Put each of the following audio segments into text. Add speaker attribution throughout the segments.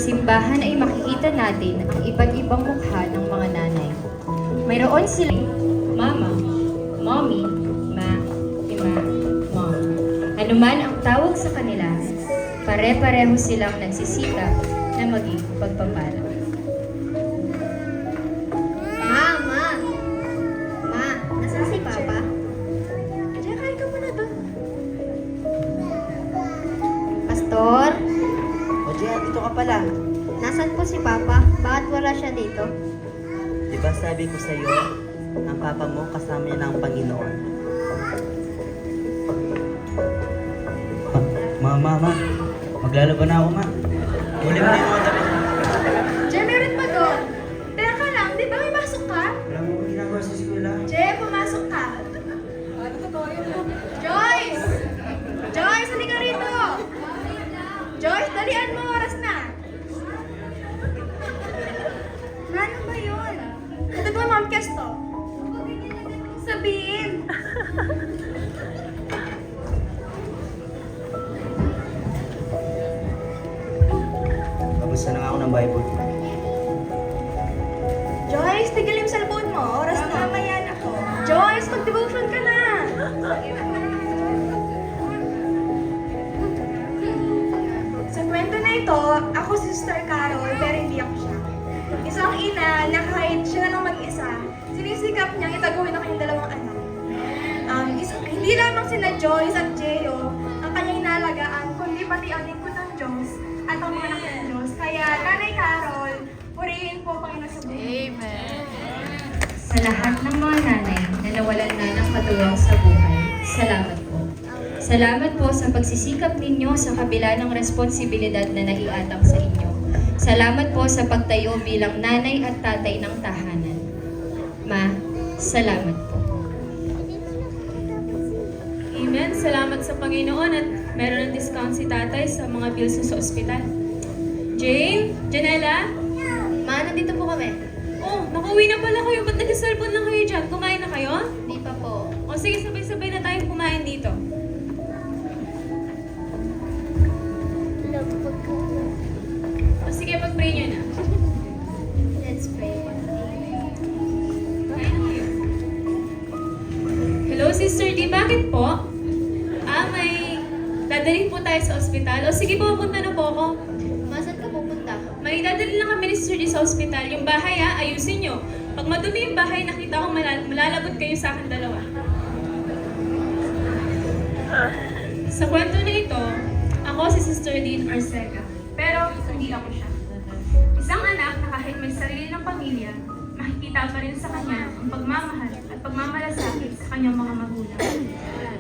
Speaker 1: simbahan ay makikita natin ang iba't ibang mukha ng mga nanay. Mayroon silang mama, mommy, ma, ima, mom. Ano man ang tawag sa kanila, pare-pareho silang nagsisikap na maging pagpapala.
Speaker 2: Ma, nasaan si Papa? Diyan, kain ka muna doon. Pastor,
Speaker 3: O Jen, dito ka pala.
Speaker 2: nasaan po si Papa? Bakit wala siya dito?
Speaker 3: Diba sabi ko sa'yo, ang papa mo kasama niya ng Panginoon. Ma, maglalaba na ako, ma. Huli mo na yung mga damit.
Speaker 4: Jay, meron pa doon. Teka lang, di ba may pasok ka?
Speaker 3: Wala mo kong ginagawa sa eskwela.
Speaker 4: Jay, pumasok ka. Joyce! Joyce, halika rito! Joyce, dalian mo, oras na. Ano ba yun? Ito to, Ma'am Kesto. Sabihin.
Speaker 3: Kamusta na nga ako ng Bible.
Speaker 4: Joyce, tigil yung cellphone mo. Oras na. Mamaya na ko. Joyce, mag-devotion ka na. Sa kwento na ito, ako si Sister Carol, pero hindi ako siya. Isang ina na kahit siya na lang mag-isa, sinisikap niyang itagawin ang kanyang dalawang anak. Hindi lamang sina Joyce at Gio ang kanyang inalagaan, kundi pati ang lingkod ng Diyos at ang mga anak ng Diyos. Kaya, Nanay Carol, purihin po Panginoon sa buhay.
Speaker 1: Sa lahat ng mga nanay na nawalan na ng katuwang sa buhay, salamat po. Salamat po sa pagsisikap ninyo sa kabila ng responsibilidad na naiatang sa inyo. Salamat po sa pagtayo bilang nanay at tatay ng tahanan. Ma, salamat po.
Speaker 5: Amen. Salamat sa Panginoon at meron ng discount si tatay sa mga bills sa ospital. Jane? Janela?
Speaker 2: Ma, nandito po kami.
Speaker 5: Oh, nakauwi na pala kayo. Ba't nag-cellphone lang kayo dyan? Kumain na kayo?
Speaker 2: Hindi pa po.
Speaker 5: O sige, sabay-sabay na tayong kumain dito. O sige, pag-pray nyo na.
Speaker 2: Let's pray.
Speaker 5: Kain na kayo. Hello, Sister D. Bakit po? May dadalhin po tayo sa ospital. O sige po, punta na po ako.
Speaker 2: Ma, saan ka pupunta?
Speaker 5: May dadalhin lang kami ni Sister D sa ospital. Yung bahay ayusin nyo. Pag madumi yung bahay, nakita ko malalagot kayo sa akin dalawa. Sa kwento na ito, ako si Sister Dean Arcega. Pero hindi ako siya. Isang anak na kahit may sarili ng pamilya, makikita pa rin sa kanya ang pagmamahal at pagmamalasakit sa kanyang mga magulang.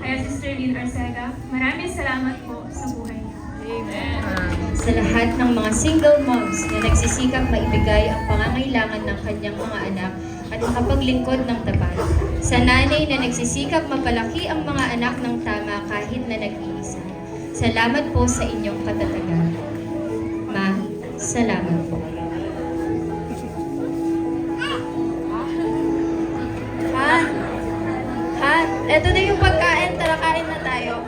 Speaker 5: Kaya Sister Dean Arcega, maraming salamat po sa buhay niya.
Speaker 1: Sa lahat ng mga single moms na nagsisikap maibigay ang pangangailangan ng kanyang mga anak at makapaglingkod ng tapat. Sa nanay na nagsisikap mapalaki ang mga anak ng tama kahit na nag-iisa. Salamat po sa inyong katatagan. Ma, salamat po.
Speaker 4: Han, eto na yung pagkain. Tara, kain na tayo.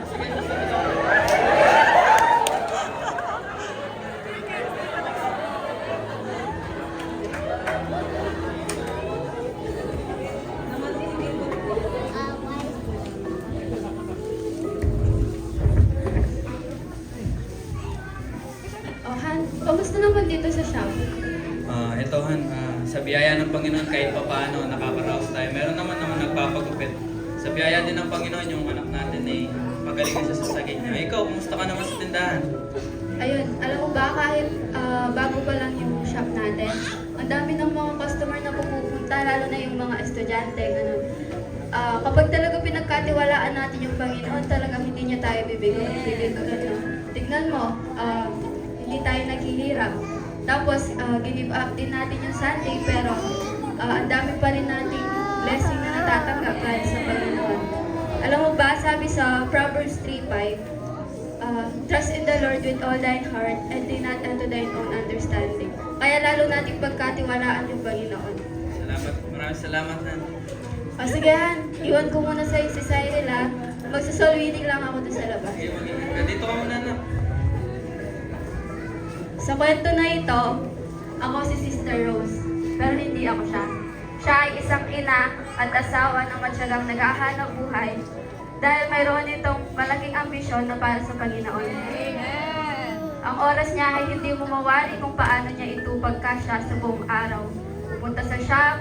Speaker 5: Oh, Han, kamusta naman dito sa shop?
Speaker 6: Ito Han, sa biyaya ng Panginoon kahit papaano nakakaraos tayo. Meron naman nagpapagupit. Sa biyaya din ng Panginoon yung anak natin ay magaling na siya sa saging niya. Ikaw, kumusta ka naman sa tindahan?
Speaker 4: Ayun, alam mo ba, kahit bago pa lang yung shop natin, ang dami ng mga customer na pumupunta, lalo na yung mga estudyante, ganun. Kapag talaga pinagkatiwalaan natin yung Panginoon, talagang hindi niya tayo bibigyan. Tignan mo, hindi tayo naghihirap. Tapos, give up din natin yung Sunday, pero ang dami pa rin nating blessing na natatanggap dahil sa Panginoon. Alam mo ba, sabi sa Proverbs 3:5, trust in the Lord with all thine heart and lean not unto thine own understanding. Kaya lalo nating pagkatiwalaan yung Panginoon.
Speaker 6: Salamat, maraming salamat Han.
Speaker 4: Sige Han, iwan ko muna sa'yo si Cyril ha. Magsasolwining lang ako doon sa labas.
Speaker 6: Okay, dito ka muna na.
Speaker 4: Sa kwento na ito, ako si Sister Rose, pero hindi ako siya. Siya ay isang ina at asawa na matyagang naghahanap buhay dahil mayroon itong malaking ambisyon na para sa Panginoon. Ang oras niya ay hindi mo mawari kung paano niya ito pagkasya sa buong araw. Pupunta sa shop,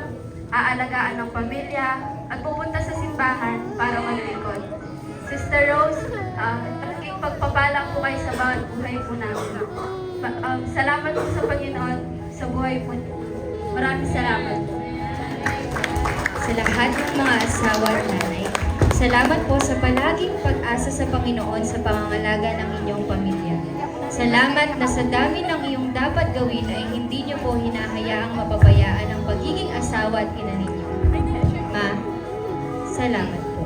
Speaker 4: aalagaan ng pamilya, at pupunta sa simbahan para maglingkod. Sister Rose, malaking pagpapala po kayo sa bawat buhay po namin. Salamat po sa Panginoon sa buhay po. Maraming salamat po.
Speaker 1: Sa lahat ng mga asawa at nanay, salamat po sa palaging pag-asa sa Panginoon sa pangangalaga ng inyong pamilya. Salamat na sa dami ng iyong dapat gawin ay hindi niyo po hinahayaang mapabayaan ang pagiging asawa at ina ninyo. Ma, salamat po.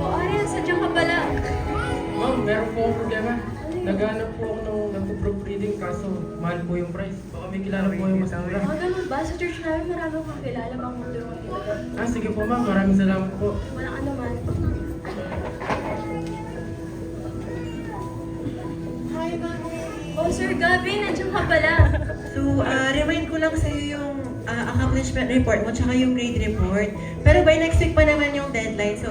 Speaker 4: O Ariel, sadyan ka pala.
Speaker 7: Ma'am, meron po akong problema. Naghanap po ako ng nagpo-proofreading kaso mahal po yung price. Baka may kilala po yung mas mura.
Speaker 4: Ganun ba? Sa church namin marami akong kilala. Bang matulungan kita doon.
Speaker 7: Sige po ma'am, maraming salamat po.
Speaker 4: Walang ano man. Hi, ma'am. Oh, Sir Gabi, nandiyan ka pala.
Speaker 8: So, remind ko lang sa'yo yung accomplishment report mo tsaka yung grade report. Pero by next week pa naman yung deadline. So,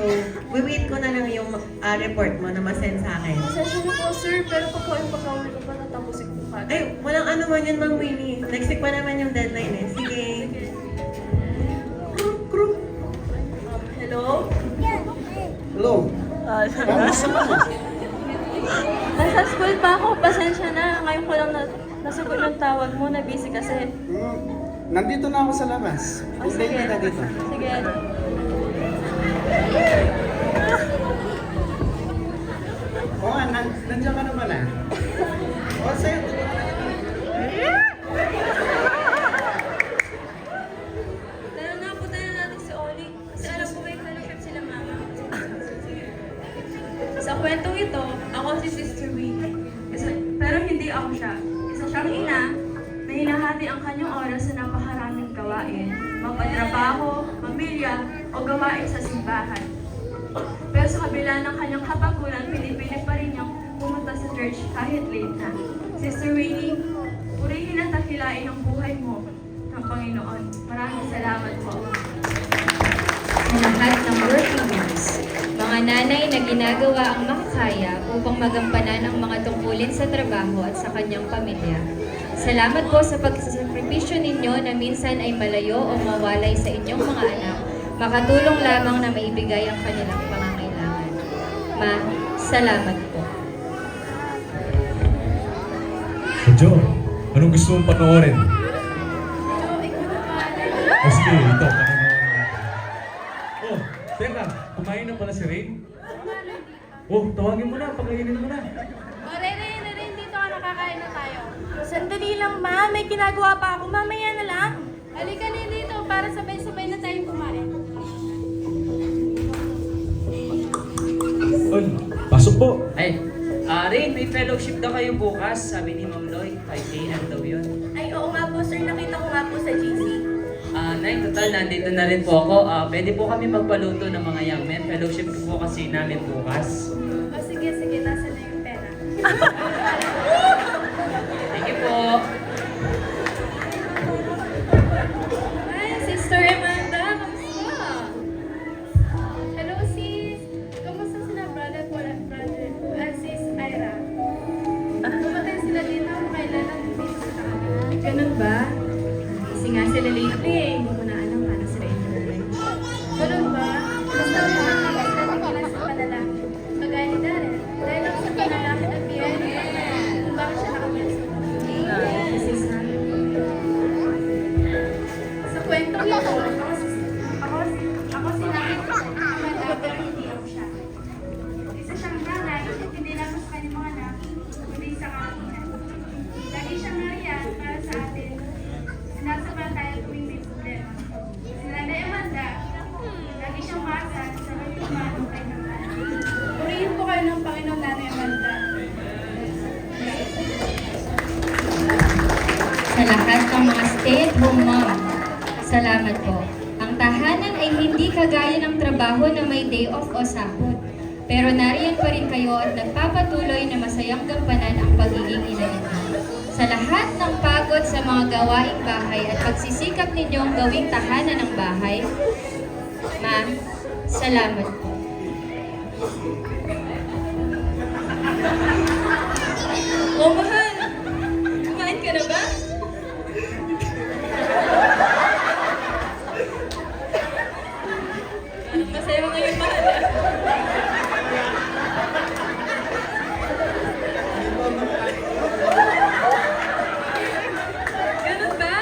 Speaker 8: wait ko na lang yung report mo na masend sa akin.
Speaker 4: Pasensya na po, sir. Pero pagkawin ko pa natapusin ko ka.
Speaker 8: Ay, walang ano man yun, Ma'am Winnie. Next week pa naman yung deadline eh. Sige.
Speaker 4: Hello?
Speaker 9: Hello.
Speaker 4: Nasa school pa ako. Pasensya na. Ngayon ko lang nasagot ng tawag mo. Na busy kasi.
Speaker 9: Nandito na ako sa labas.
Speaker 4: Oh,
Speaker 9: Hintayin
Speaker 4: sige.
Speaker 9: kita dito.
Speaker 4: Sige.
Speaker 9: Oo nga, nandiyan ka na pala. O, sa'yo.
Speaker 4: Tara na, punta na natin si Oli. Kasi alam ko may fellowship sila mama. Sa kwentong ito, ako si Sister Winnie. Pero hindi ako siya. Isa siyang ina na hinahati ang kanyang oras sa napakaraming gawain. Magpatrabaho, pamilya, o gawain sa simbahan. Pero sa kabila ng kanyang kapaguran, pinipili pa rin niyang pumunta sa church kahit late na. Sister Winnie, purihin at takilain ang buhay mo ng Panginoon. Maraming salamat po.
Speaker 1: Sa lahat ng working moms, mga nanay na ginagawa ang makakaya upang magampanan ang mga tungkulin sa trabaho at sa kanyang pamilya. Salamat po sa pagsasakripisyo ninyo na minsan ay malayo o mawalay sa inyong mga anak, makatulong lamang na maibigay ang kanilang pangangailangan. Ma, salamat po.
Speaker 10: Jo, anong gusto mong panoorin? O sige, ito, panoorin natin. Oh, teka, kumain na pala si Rain? Oh, tawagin mo na, pakainin mo na.
Speaker 2: Rin, dito ka nakakain na tayo. Sandali lang, ma. May ginagawa pa ako. Mamaya na lang. Halika na dito para sabay-sabay na tayong kumain.
Speaker 10: Oy, pasok po.
Speaker 11: Ay, Rain, may fellowship daw kayo bukas, sabi ni Ma'am Loy. 5 AM daw yun.
Speaker 2: Ay, oo nga po, sir. Nakita ko nga po sa GC.
Speaker 11: Nay, total, nandito na rin po ako. Pwede po kami magpaluto ng mga young men. Fellowship po kasi namin bukas.
Speaker 2: O, sige. Nasa na yung pera.
Speaker 11: Thank you po.
Speaker 2: Ay, Sister Amanda. Kamusta? Hello, sis. Kamusta sila, brother at sis Ira? Pumatay sila dito. Kailan lang dito sa kami.
Speaker 1: Ganun ba? Kasi nga sila lately eh, hindi ko na alam paano sila inuwi.
Speaker 2: Ganun ba? Basta mga natin sa panalangin. Kagaya ni Darren. Dahil lang sa panalangin at biyaya ni Panginoon kung bakit siya nakamilas sa
Speaker 1: Kasi sa
Speaker 2: Sa kwentong ito, ako si Nanay Amanda, pero hindi ako siya. Isa siyang nanay, hindi lamang sa kanyang mga anak, kundi sa kakinan. Lagi siyang nariyan para sa atin, sinasabay tayo tuwing may problema. Si Nanay Amanda, lagi siyang maasal sa nagpapalo kay Nanay. Purihin po kayo ng Panginoon, Nanay Amanda.
Speaker 1: Sa lahat ng mga stay-at-home mom, salamat po. Ang tahanan ay hindi kagaya ng trabaho na may day off o sahod. Pero nariyan pa rin kayo at nagpapatuloy na masayang gampanan ang pagiging ina ninyo. Sa lahat ng pagod sa mga gawaing bahay at pagsisikap ninyong gawing tahanan ng bahay, Ma, salamat po.
Speaker 5: Oh, mahal! Kumain ka na ba? Parang masaya mo ngayon, mahal. Ganun ba?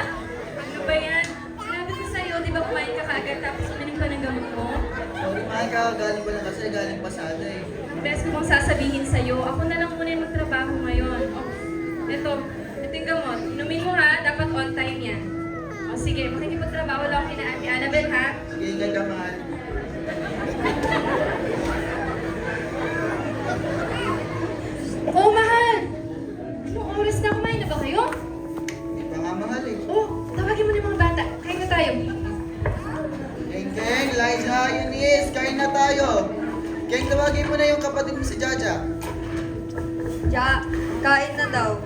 Speaker 5: Ano ba yan? Sinabi ko sa'yo, di ba kumain ka kaagad tapos uminom ka ng gamot mo?
Speaker 3: Kumain ka, galing ko lang kasi galing pasada eh.
Speaker 5: Best ko bang sasabihin sa'yo, ako na lang muna yung magtrabaho ngayon. Oh, ito yung gamot. Inumin mo ha, dapat on time yan. O sige, makikipagtrabaho lang ako kina Ate Annabel ha.
Speaker 3: Sige, ingat ka, mahal.
Speaker 1: Oh, mahal! Anong oras na? Kumain na ba kayo?
Speaker 3: Hindi pa nga mahal eh.
Speaker 1: Oh, tawagin mo na yung mga bata. Kain na tayo.
Speaker 3: Keng, Liza, Eunice, kain na tayo. Keng, tawagin mo na yung kapatid mo si Jaja.
Speaker 4: Ja, kain na daw.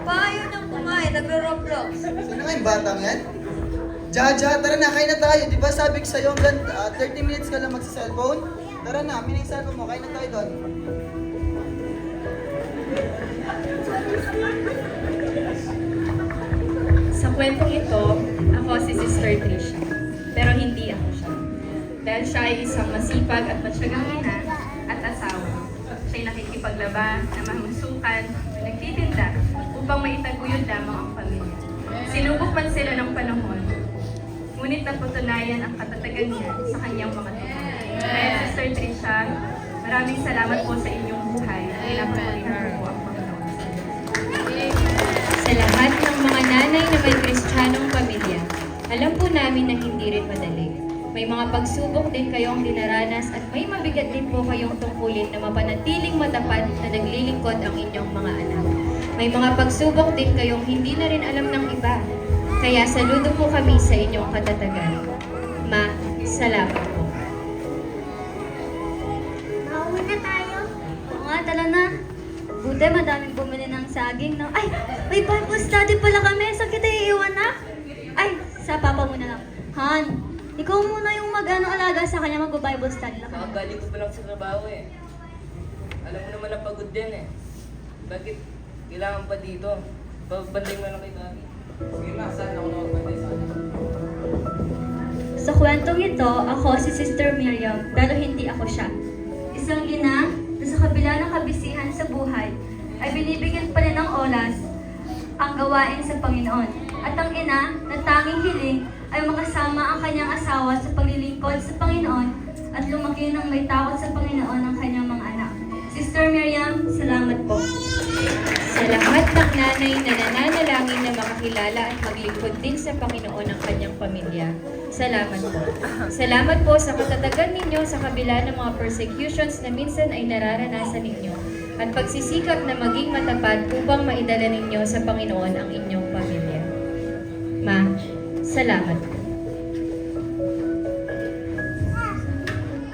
Speaker 4: Paano nang kumain? Nagro-roblox.
Speaker 3: Saan na nga yung batang yan? Jaja, tara na, kain na tayo. Di ba sabi ko sa'yo, 30 minutes ka lang magsa-cellphone? Tara na, amin na yung cellphone mo, kain na tayo doon.
Speaker 5: Sa kwentong ito, ako si Sister Trisha. Pero hindi ako siya. Dahil siya ay isang masipag at matyagang ina at asawa. Siya'y nakikipaglaba, namahmusukan, nagtitinda upang maitaguyod lamang ang pamilya. Sinubok man sila ng panahon, ngunit napatunayan ang katatagan niya sa kanyang mga tugon. Kaya Sister Trisha, maraming salamat po sa inyong buhay. Pinapatuloy po ang Panginoon sa inyo.
Speaker 1: Sa lahat ng mga nanay na may Kristiyanong pamilya, alam po namin na hindi rin madali. May mga pagsubok din kayong dinaranas at may mabigat din po kayong tungkulin na mapanatiling matapat na naglilingkod ang inyong mga anak. May mga pagsubok din kayong hindi na rin alam ng iba. Kaya saludo po kami sa inyong katatagan. Ma, salamat po.
Speaker 4: Nauwi na tayo. Oo nga, tala na. Buti madaming bumili ng saging, no? Ay, may Bible study pala kami. Saan kita iiwan, ha? Ay, sa papa mo na lang. Han, ikaw muna yung mag-alaga sa kanya, mag-Bible study lang.
Speaker 11: Kakagaling ko pa lang sa trabaho eh. Alam mo naman na pagod din eh. Bakit kailangan pa dito? Pagbanding mo lang kay Daddy. Sige ma, saan ako nakapantay sa akin?
Speaker 4: Sa kwentong ito, ako si Sister Miriam, pero hindi ako siya. Isang ina na sa kabila ng kabisihan sa buhay, ay binibigyan pa rin ng oras ang gawain sa Panginoon. At ang ina na tanging hiling ay makasama ang kanyang asawa sa paglilingkod sa Panginoon at lumaki ng may takot sa Panginoon ang kanyang mga anak. Sister Miriam, salamat po.
Speaker 1: Sa lahat ng nanay na nananalangin na makakilala at maglingkod din sa Panginoon ang kanyang pamilya, salamat po. Salamat po sa katatagan ninyo sa kabila ng mga persecutions na minsan ay nararanasan ninyo at pagsisikap na maging matapat upang maidala ninyo sa Panginoon ang inyong pamilya. Ma, salamat po.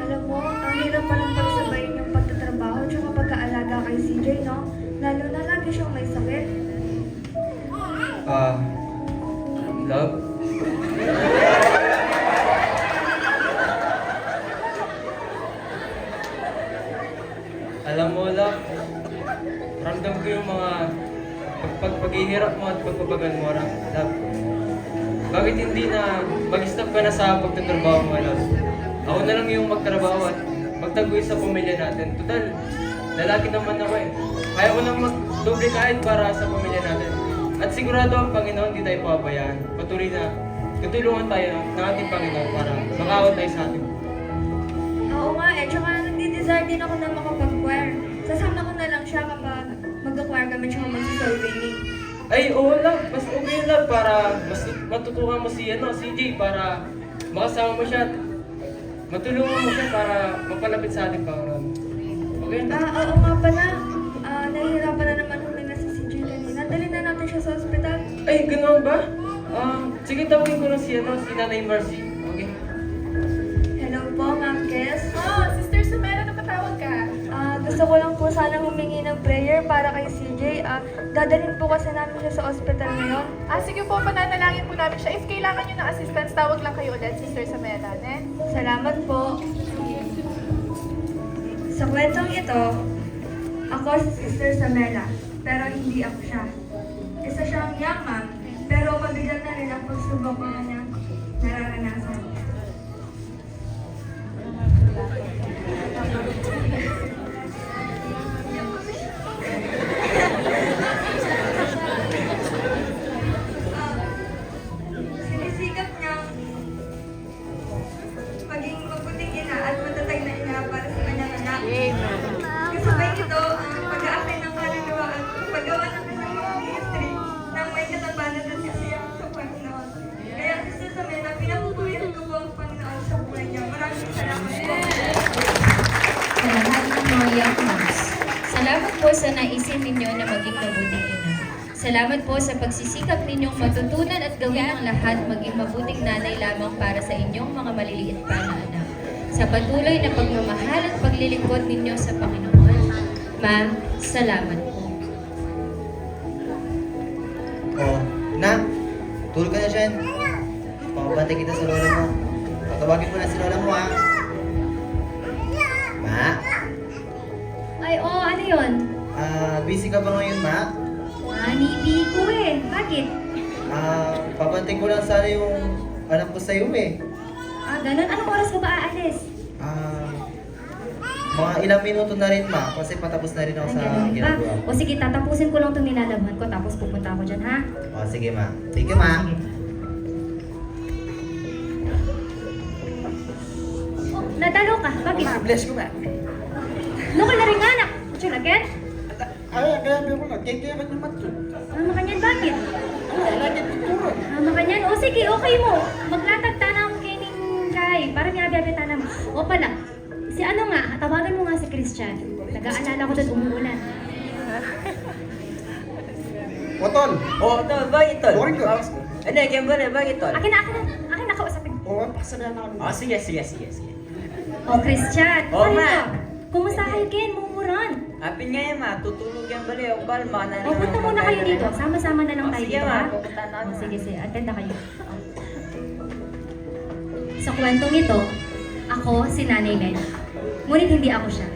Speaker 2: Alam mo, ang hirap palang pagsabayin yung pagtatrabaho at pagkaalaga kay CJ, no? Lalo na lagi siyang may sakit.
Speaker 6: Love? Alam mo, love, ramdam ko yung mga paghihirap mo at pagpapagal mo, love. Bakit hindi na mag-stop ka na sa pagtatrabaho mo, love? Ako na lang yung magtrabaho at magtaguy sa pamilya natin. Total, lalaki naman ako eh. Kaya ko nang mag-doble kahit para sa pamilya natin. At sigurado ang Panginoon, hindi tayo pabayaan. Patuloy na tutulungan tayo ng ating Panginoon para makawat tayo sa ating.
Speaker 2: Oo nga eh, tsaka nagdi-desire din ako na makapag-choir. Sasama ko na lang siya kapag mag-choir kami tsaka mag-soul winning.
Speaker 6: Ay, oo love. Mas okay love para mas matutukan mo si CJ para makasama mo siya at matulungan mo siya para mapalapit sa ating Panginoon. Okay?
Speaker 2: Oo nga pala. Nahihirapan na naman huminga si CJ kanina. Dali na natin siya sa ospital.
Speaker 6: Ay, ganoon ba? Sige, tawagin ko na si Nanay Marcy. Okay?
Speaker 2: Hello po, Ma'am Kes.
Speaker 5: Oh, Sister Sumaya.
Speaker 4: gusto ko lang po sana humingi ng prayer para kay CJ. Dadalhin po kasi namin siya sa ospital ngayon.
Speaker 2: Sige po, pananalangin po namin siya. If kailangan nyo ng assistance, tawag lang kayo ulit, Sister Samela.
Speaker 4: Salamat po. Sa kwentong ito, ako si Sister Samela, pero hindi ako siya. Isa siyang young mom, pero mabigat na rin ang pagsubok na kanyang nararanasan. Sinisikap niyang maging mabuting ina at matatag na ina para sa kanyang anak. Kasabay nito ang pag-aakin ng kaluluwa at paggawa ng kanyang ministry nang may katabanan at sisiyak sa Panginoon. Kaya Sister Samela, pinapupuyat ko po ang Panginoon sa buhay niya. Maraming salamat po.
Speaker 1: Sa lahat ng mga young moms, salamat po sa naisin ninyo na maging mabuting ina. Salamat po sa pagsisikap ninyong matutunan at gawin ang lahat maging mabuting nanay lamang para sa inyong mga maliliit pa na anak. Sa patuloy na pagmamahal at paglilingkod ninyo sa Panginoon. Ma, salamat po.
Speaker 3: Oh, nak, tulog ka na dyan. Pangabantay kita sa lola mo. Patawagin mo na si lola mo, ha? Ma?
Speaker 1: Ay, oo, ano yun?
Speaker 3: Busy ka ba ngayon, ma?
Speaker 1: Hindi ko eh. Bakit?
Speaker 3: Papantay ko lang sana yung anak ko sa'yo, eh.
Speaker 1: Ganun? Anong oras ko ba aalis?
Speaker 3: Mga ilang minuto na rin, ma, kasi patapos na rin ako sa ginagawa.
Speaker 1: O sige, tatapusin ko lang itong nilalabhan ko tapos pupunta ako dyan, ha?
Speaker 3: O, sige, ma. Thank you, ma.
Speaker 1: Oh, nadalo ka. Bakit?
Speaker 3: Bless ko, ma.
Speaker 1: No ka na rin nga, anak. Chulaken?
Speaker 3: Ay, grabe mo lang. Kaya ka naman to.
Speaker 1: Mama kanyan, bakit?
Speaker 3: Ay, lagi pinturo.
Speaker 1: Mama kanyan? O sige, okay mo. Maglatag tanang kining kay. Para niya abi-abi tanang. O pala, si ano nga, tawagan mo nga si Christian. Nag-aalala ko doon umuulan.
Speaker 3: Otol.
Speaker 11: Oh, tol, bakit tol?
Speaker 3: Sorry ko.
Speaker 11: Ano, kaya ba na, bakit tol?
Speaker 1: Akin na kausapin.
Speaker 3: Oo, pakasala na kami.
Speaker 11: Sige.
Speaker 1: O Christian,
Speaker 11: Oo,
Speaker 1: ano
Speaker 11: ma.
Speaker 1: ito? Kumusta kayo, Ken? Mumuran.
Speaker 11: Apin nga yan, ma. Tutulog yan ba rin? O, balma na
Speaker 1: O, punta muna kayo dito. Sama-sama na lang tayo
Speaker 11: Sige,
Speaker 1: dito,
Speaker 11: ma.
Speaker 1: ha?
Speaker 11: Pupunta na
Speaker 1: O, sige. Attend na kayo. Sa kwentong ito, ako si Nanay Mel. Ngunit hindi ako siya.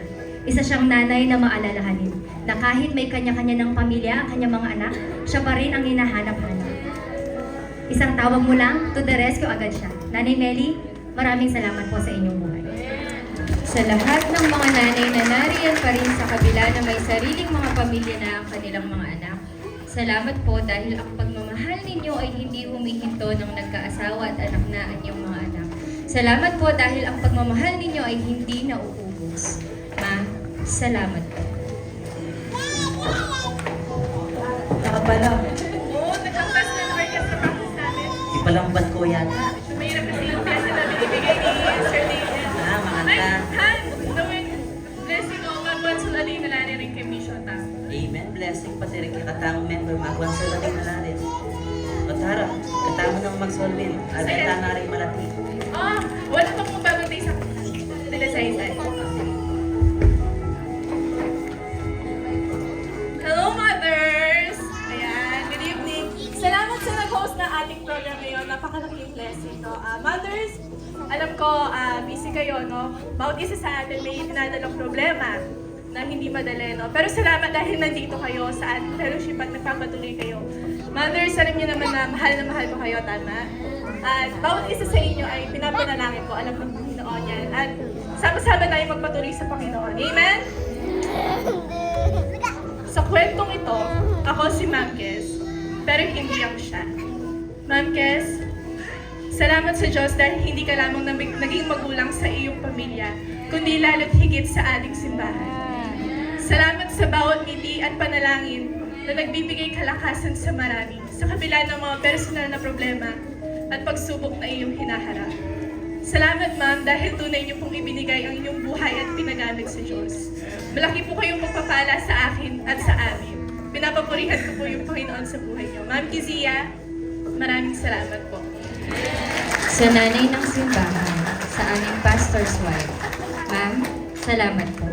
Speaker 1: Isa siyang nanay na maalalahanin. Na kahit may kanya-kanya ng pamilya, kanyang mga anak, siya pa rin ang hinahanap-hanap. Isang tawag mo lang, to the rescue agad siya. Nanay Meli, maraming salamat po sa inyong buhay. Sa lahat ng mga nanay na nariyan pa rin sa kabila na may sariling mga pamilya na ang kanilang mga anak, salamat po dahil ang pagmamahal ninyo ay hindi humihinto ng nagkaasawa at anak na ang inyong mga anak. Salamat po dahil ang pagmamahal ninyo ay hindi nauubos. Ma, salamat po.
Speaker 11: Nakapala.
Speaker 2: Oo, nagkampas na ng orchestra practice namin.
Speaker 11: Ipalambat ko yata.
Speaker 2: Mahirap kasi yung klase na binibigay ni Sir David. Ay,
Speaker 11: Makanta.
Speaker 2: Han, gawin. Blessing o magwansul alin na lani rin kay Mission ta.
Speaker 11: Amen. Blessing pa rin kay katang member. Magwansul na rin na natin. O tara, katamo nang magsolvin. At kita na rin malati.
Speaker 2: Wala pa pong bagong day sa Dilasaysay. Hello, mothers! Ayan, good evening. Salamat sa nag-host ng ating program ngayon. Napakalaking blessing, no? Mothers, alam ko, busy kayo, no? Bawat isa sa atin may dinadalang problema na hindi madali, no? Pero salamat dahil nandito kayo sa ating fellowship at nagpapatuloy kayo. Mothers, alam niyo naman na mahal ko kayo, tama? At bawat isa sa inyo ay pinapanalangin ko, alam ng Panginoon yan. At sama-sama tayong magpatuloy sa Panginoon. Amen? Sa kwentong ito, ako si Ma'am Kes, pero hindi ako siya. Ma'am Kes, salamat sa Diyos dahil hindi ka lamang naging magulang sa iyong pamilya, kundi lalo't higit sa ating simbahan. Salamat sa bawat ngiti at panalangin na nagbibigay kalakasan sa marami, sa kabila ng mga personal na problema at pagsubok na iyong hinaharap. Salamat, Ma'am, dahil tunay niyo pong ibinigay ang inyong buhay at pinagamit sa Diyos. Malaki po kayong pagpapala sa akin at sa amin. Pinapapurihan ko po yung Panginoon sa buhay niyo. Ma'am Kizia, maraming salamat po.
Speaker 1: Sa nanay ng simbahan, sa aming pastor's wife, Ma'am, salamat po.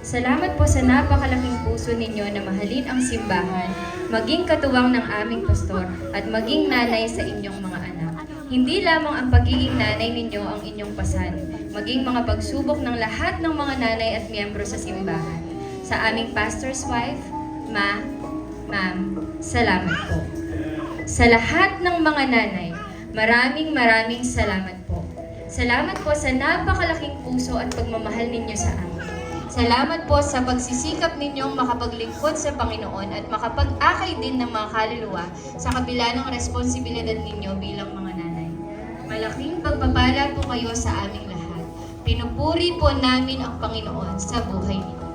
Speaker 1: Salamat po sa napakalaking puso ninyo na mahalin ang simbahan, maging katuwang ng aming pastor, at maging nanay sa inyong mga anak. Hindi lamang ang pagiging nanay ninyo ang inyong pasan, maging mga pagsubok ng lahat ng mga nanay at miyembro sa simbahan. Sa aming pastor's wife, ma'am, salamat po. Sa lahat ng mga nanay, maraming salamat po. Salamat po sa napakalaking puso at pagmamahal ninyo sa amin. Salamat po sa pagsisikap ninyong makapaglingkod sa Panginoon at makapag-akay din ng mga kaluluwa sa kabila ng responsibilidad ninyo bilang mga nanay. Malaking pagpapala po kayo sa aming lahat. Pinupuri po namin ang Panginoon sa buhay ninyo.